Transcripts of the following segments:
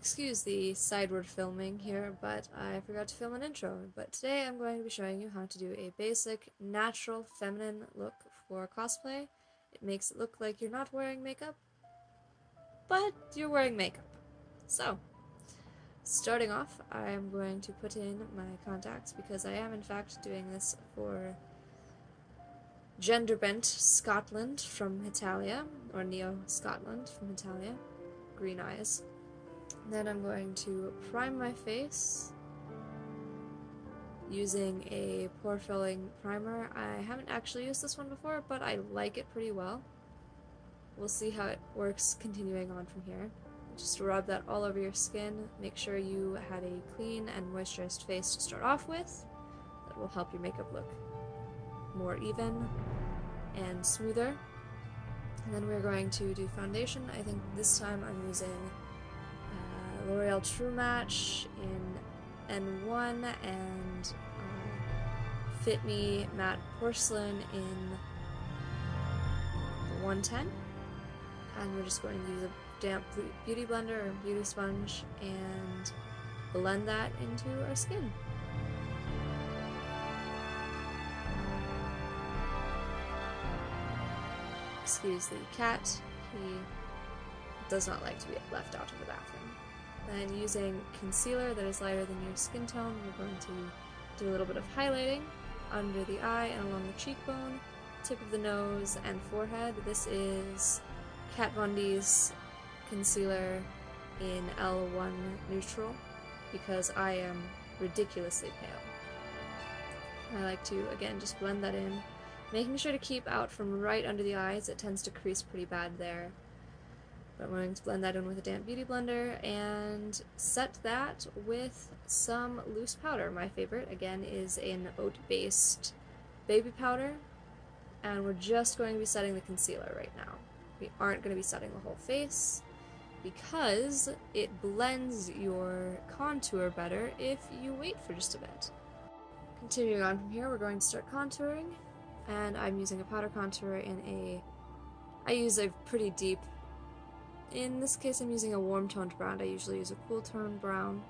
Excuse the sideward filming here, but I forgot to film an intro. But today I'm going to be showing you how to do a basic, natural, feminine look for cosplay. It makes it look like you're not wearing makeup, but you're wearing makeup. So, starting off, I'm going to put in my contacts because I am in fact doing this for Genderbent Scotland from Italia, or Neo Scotland from Italia. Green eyes. Then I'm going to prime my face using a pore filling primer. I haven't actually used this one before, but I like it pretty well. We'll see how it works continuing on from here. Just rub that all over your skin. Make sure you had a clean and moisturized face to start off with. That will help your makeup look more even and smoother. And then we're going to do foundation. I think this time I'm using L'Oreal True Match in N1 and Fit Me Matte Porcelain in 110. And we're just going to use a damp beauty blender or beauty sponge and blend that into our skin. Excuse the cat, he does not like to be left out of the bathroom. Then using concealer that is lighter than your skin tone, we're going to do a little bit of highlighting under the eye and along the cheekbone, tip of the nose, and forehead. This is Kat Von D's concealer in L1 Neutral because I am ridiculously pale. I like to, again, just blend that in, making sure to keep out from right under the eyes. It tends to crease pretty bad there. But I'm going to blend that in with a damp beauty blender and set that with some loose powder. My favorite, again, is an oat-based baby powder. And we're just going to be setting the concealer right now. We aren't going to be setting the whole face because it blends your contour better if you wait for just a bit. Continuing on from here, we're going to start contouring. And I'm using a powder contour I use a pretty deep, in this case I'm using a warm toned brown. I usually use a cool toned brown.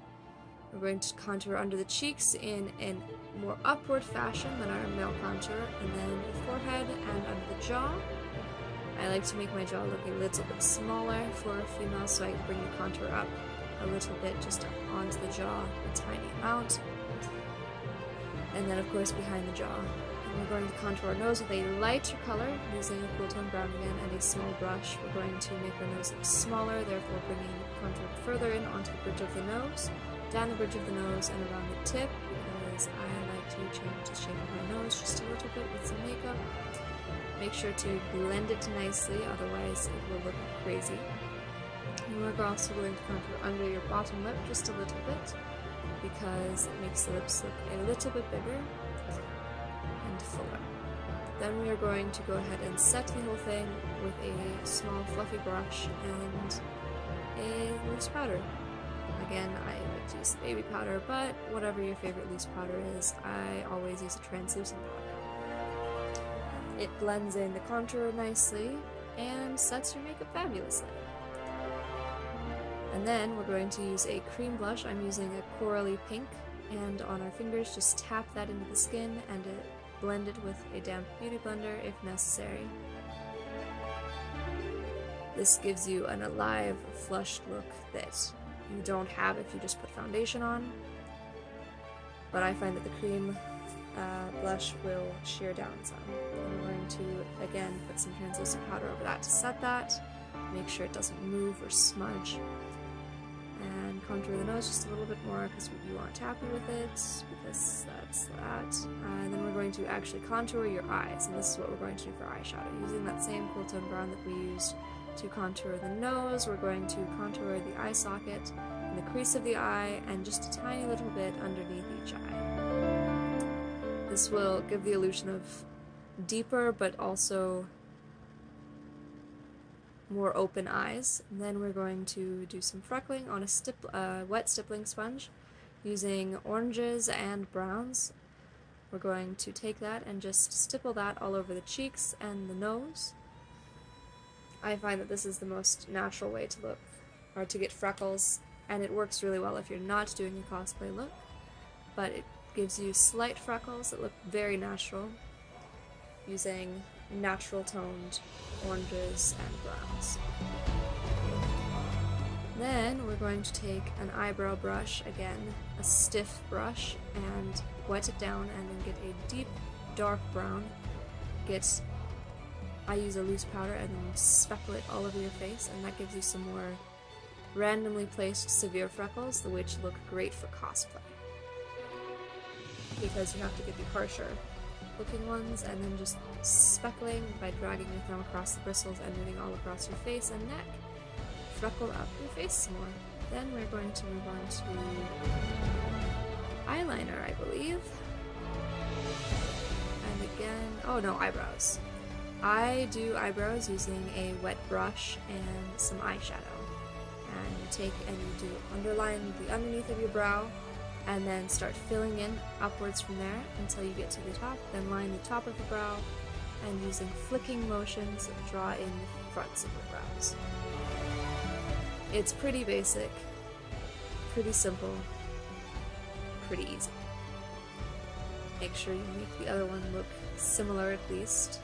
We're going to contour under the cheeks in a more upward fashion than our male contour, and then the forehead and under the jaw. I like to make my jaw look a little bit smaller for a female, so I bring the contour up a little bit just onto the jaw, a tiny amount. And then of course behind the jaw. And we're going to contour our nose with a lighter color, using a cool tone brown again and a small brush. We're going to make our nose look smaller, therefore bringing the contour further in onto the bridge of the nose, down the bridge of the nose and around the tip, because I like to change the shape of my nose just a little bit with some makeup. Make sure to blend it nicely, otherwise it will look crazy. And we're also going to contour under your bottom lip just a little bit, because it makes the lips look a little bit bigger and fuller. Then we are going to go ahead and set the whole thing with a small fluffy brush and a loose powder. Again, I like to use the baby powder, but whatever your favorite loose powder is, I always use a translucent powder. It blends in the contour nicely and sets your makeup fabulously. And then we're going to use a cream blush. I'm using a corally pink, and on our fingers just tap that into the skin and blend it with a damp beauty blender if necessary. This gives you an alive, flushed look that you don't have if you just put foundation on, but I find that the cream blush will sheer down some. I'm going to, again, put some translucent powder over that to set that, make sure it doesn't move or smudge, and contour the nose just a little bit more because you aren't happy with it, because that's that. And then we're going to actually contour your eyes, and this is what we're going to do for eyeshadow. Using that same cool tone brown that we used to contour the nose, we're going to contour the eye socket, and the crease of the eye, and just a tiny little bit underneath each eye. This will give the illusion of deeper but also more open eyes. And then we're going to do some freckling on a wet stippling sponge using oranges and browns. We're going to take that and just stipple that all over the cheeks and the nose. I find that this is the most natural way to look, or to get freckles and it works really well if you're not doing a cosplay look, but it gives you slight freckles that look very natural, using natural toned oranges and browns. Then we're going to take an eyebrow brush, again, a stiff brush, and wet it down and then get a deep dark brown. I use a loose powder and then speckle it all over your face, and that gives you some more randomly placed severe freckles, which look great for cosplay. Because you have to get the harsher looking ones, and then just speckling by dragging your thumb across the bristles and moving all across your face and neck. Freckle up your face some more. Then we're going to move on to eyeliner, I believe. And again, oh no, eyebrows. I do eyebrows using a wet brush and some eyeshadow. And you take and you do underline the underneath of your brow, and then start filling in upwards from there until you get to the top. Then line the top of the brow, and using flicking motions, draw in the fronts of your brows. It's pretty basic, pretty simple, pretty easy. Make sure you make the other one look similar at least.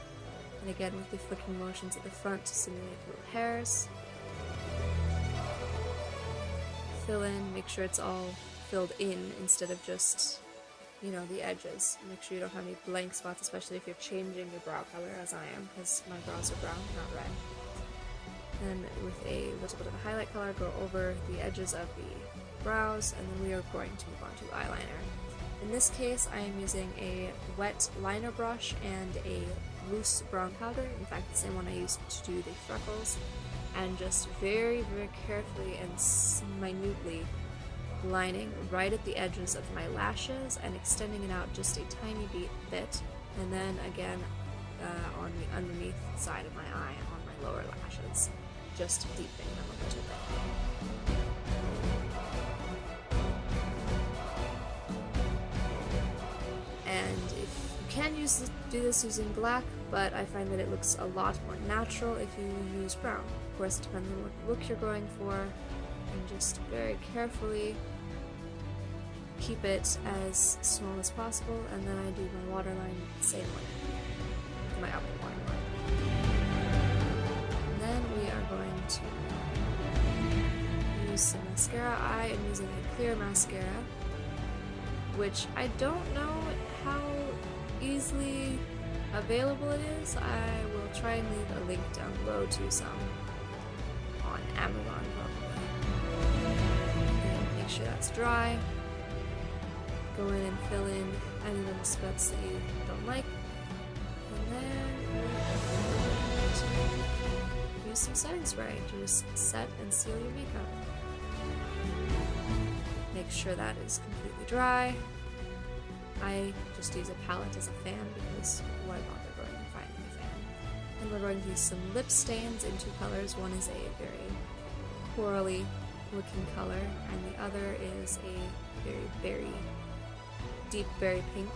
And again, with the flicking motions at the front to simulate little hairs. Fill in, make sure it's all filled in instead of just, the edges. Make sure you don't have any blank spots, especially if you're changing your brow color, as I am, because my brows are brown, not red. Then with a little bit of a highlight color, go over the edges of the brows, and then we are going to move on to eyeliner. In this case, I am using a wet liner brush and a loose brown powder, in fact the same one I used to do the freckles, and just very, very carefully and minutely lining right at the edges of my lashes and extending it out just a tiny bit, and then again on the underneath side of my eye, on my lower lashes, just deepening them a little bit. And if you can do this using black, but I find that it looks a lot more natural if you use brown. Of course, it depends on what look you're going for, and just very carefully keep it as small as possible, and then I do my waterline the same way, my upper waterline. And then we are going to use some mascara. I am using a clear mascara, which I don't know how easily available it is. I will try and leave a link down below to some on Amazon probably. And make sure that's dry. Go in and fill in any little spots that you don't like. And then use some setting spray to just set and seal your makeup. Make sure that is completely dry. I just use a palette as a fan because why bother going and finding a fan? And we're going to use some lip stains in two colors. One is a very corally looking color, and the other is a very berry, deep berry pink.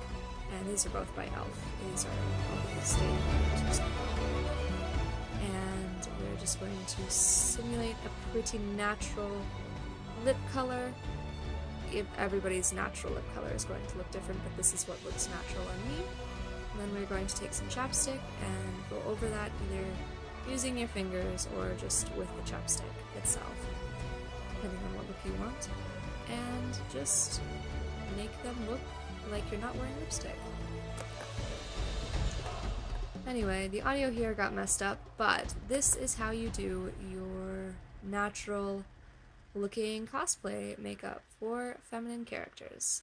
And these are both by e.l.f. These are both stain colors. And we're just going to simulate a pretty natural lip color. Everybody's natural lip color is going to look different, but this is what looks natural on me. And then we're going to take some chapstick and go over that, either using your fingers or just with the chapstick itself, depending on what look you want, and just make them look like you're not wearing lipstick. Anyway, the audio here got messed up, but this is how you do your natural looking cosplay makeup for feminine characters.